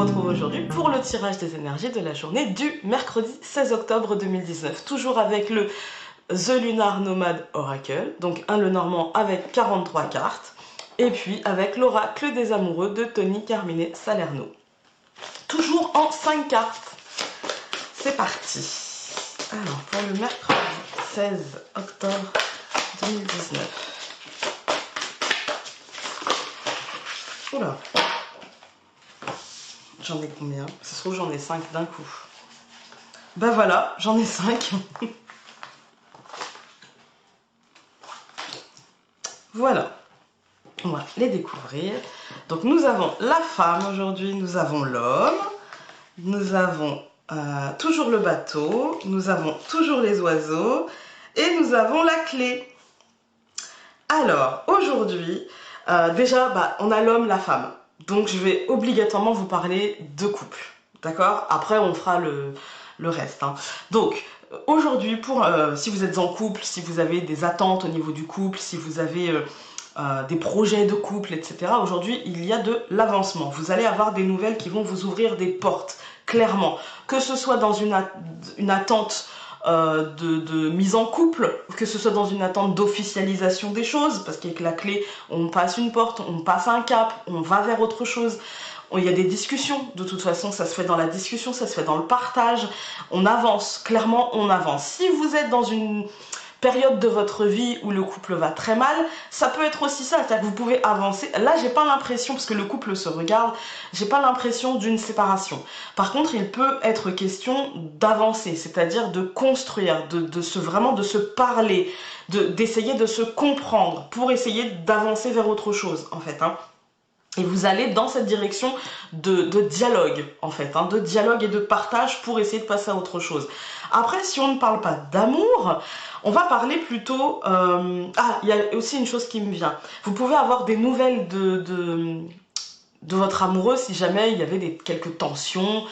retrouve aujourd'hui pour le tirage des énergies de la journée du mercredi 16 octobre 2019. Toujours avec le The Lunar Nomad Oracle, donc un Lenormand avec 43 cartes, et puis avec l'oracle des amoureux de Tony Carmine Salerno. Toujours en 5 cartes. C'est parti. Alors, pour le mercredi 16 octobre 2019. Oula. J'en ai combien? Ça se trouve, j'en ai 5 d'un coup. Ben voilà, j'en ai 5. Voilà. On va les découvrir. Donc, nous avons la femme aujourd'hui, nous avons l'homme, nous avons toujours le bateau, nous avons toujours les oiseaux et nous avons la clé. Alors, aujourd'hui, déjà, on a l'homme, la femme. Donc, je vais obligatoirement vous parler de couple. D'accord? Après, on fera le reste. Hein. Donc, aujourd'hui, si vous êtes en couple, si vous avez des attentes au niveau du couple, si vous avez des projets de couple, etc. Aujourd'hui, il y a de l'avancement. Vous allez avoir des nouvelles qui vont vous ouvrir des portes, clairement. Que ce soit dans une attente de mise en couple, que ce soit dans une attente d'officialisation des choses, parce qu'avec la clé, on passe une porte, on passe un cap, on va vers autre chose. Il y a des discussions, de toute façon, ça se fait dans la discussion, ça se fait dans le partage. On avance, clairement, on avance. Si vous êtes dans une période de votre vie où le couple va très mal, ça peut être aussi ça, c'est-à-dire que vous pouvez avancer. Là, j'ai pas l'impression, parce que le couple se regarde, j'ai pas l'impression d'une séparation. Par contre, il peut être question d'avancer, c'est-à-dire de construire, vraiment de se parler, d'essayer de se comprendre pour essayer d'avancer vers autre chose, en fait. Hein. Et vous allez dans cette direction de dialogue, en fait, hein, de dialogue et de partage pour essayer de passer à autre chose. Après, si on ne parle pas d'amour, on va parler plutôt... il y a aussi une chose qui me vient. Vous pouvez avoir des nouvelles de votre amoureux si jamais il y avait quelques tensions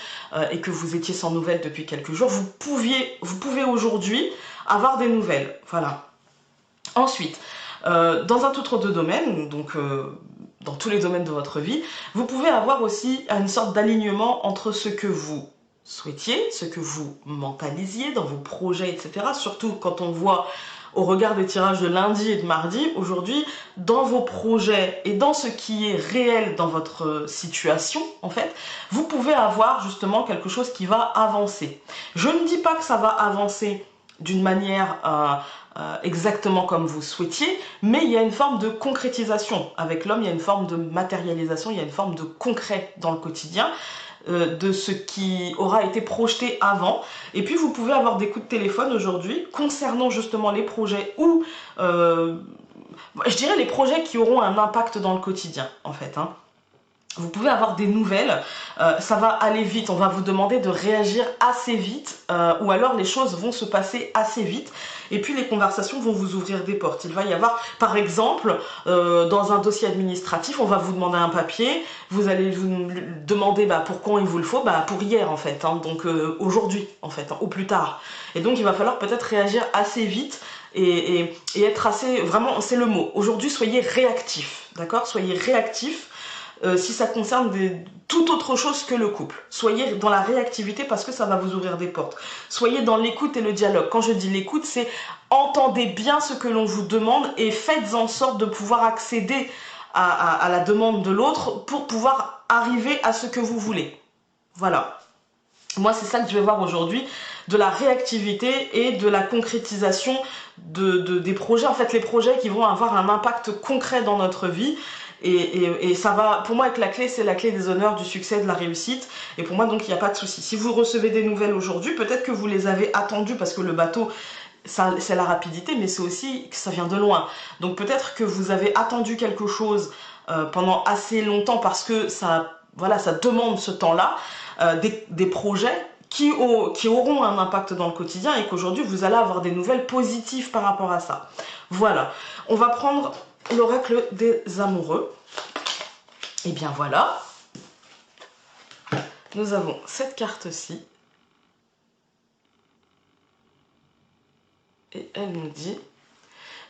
et que vous étiez sans nouvelles depuis quelques jours. Vous pouvez aujourd'hui avoir des nouvelles. Voilà. Ensuite, dans un tout autre domaine, donc... dans tous les domaines de votre vie, vous pouvez avoir aussi une sorte d'alignement entre ce que vous souhaitiez, ce que vous mentalisiez dans vos projets, etc. Surtout quand on voit au regard des tirages de lundi et de mardi, aujourd'hui, dans vos projets et dans ce qui est réel dans votre situation, en fait, vous pouvez avoir justement quelque chose qui va avancer. Je ne dis pas que ça va avancer d'une manière exactement comme vous souhaitiez, mais il y a une forme de concrétisation. Avec l'homme, il y a une forme de matérialisation, il y a une forme de concret dans le quotidien, de ce qui aura été projeté avant. Et puis, vous pouvez avoir des coups de téléphone aujourd'hui concernant justement les projets ou, je dirais, les projets qui auront un impact dans le quotidien, en fait. Hein. Vous pouvez avoir des nouvelles, ça va aller vite, on va vous demander de réagir assez vite, ou alors les choses vont se passer assez vite, et puis les conversations vont vous ouvrir des portes. Il va y avoir, par exemple, dans un dossier administratif, on va vous demander un papier, vous allez vous demander pour quand il vous le faut, pour hier en fait, hein, donc aujourd'hui en fait, hein, au plus tard. Et donc il va falloir peut-être réagir assez vite, et être assez, vraiment, c'est le mot. Aujourd'hui, soyez réactif, d'accord? Soyez réactif. Si ça concerne tout autre chose que le couple. Soyez dans la réactivité parce que ça va vous ouvrir des portes. Soyez dans l'écoute et le dialogue. Quand je dis l'écoute, c'est entendez bien ce que l'on vous demande et faites en sorte de pouvoir accéder à la demande de l'autre pour pouvoir arriver à ce que vous voulez. Voilà. Moi, c'est ça que je vais voir aujourd'hui, de la réactivité et de la concrétisation des projets. En fait, les projets qui vont avoir un impact concret dans notre vie. Et ça va, pour moi, avec la clé, c'est la clé des honneurs, du succès, de la réussite. Et pour moi, donc, il n'y a pas de souci. Si vous recevez des nouvelles aujourd'hui, peut-être que vous les avez attendues parce que le bateau, c'est la rapidité, mais c'est aussi que ça vient de loin. Donc peut-être que vous avez attendu quelque chose pendant assez longtemps parce que ça demande ce temps-là, des projets qui auront un impact dans le quotidien et qu'aujourd'hui, vous allez avoir des nouvelles positives par rapport à ça. Voilà. On va prendre l'oracle des amoureux. Et bien voilà. Nous avons cette carte-ci. Et elle nous dit: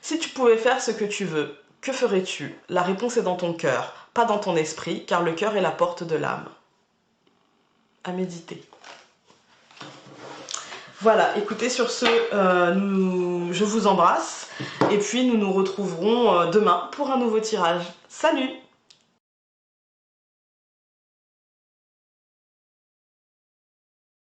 si tu pouvais faire ce que tu veux, que ferais-tu? La réponse est dans ton cœur, pas dans ton esprit, car le cœur est la porte de l'âme. à méditer. Voilà, écoutez, sur ce, je vous embrasse et puis nous nous retrouverons demain pour un nouveau tirage. Salut!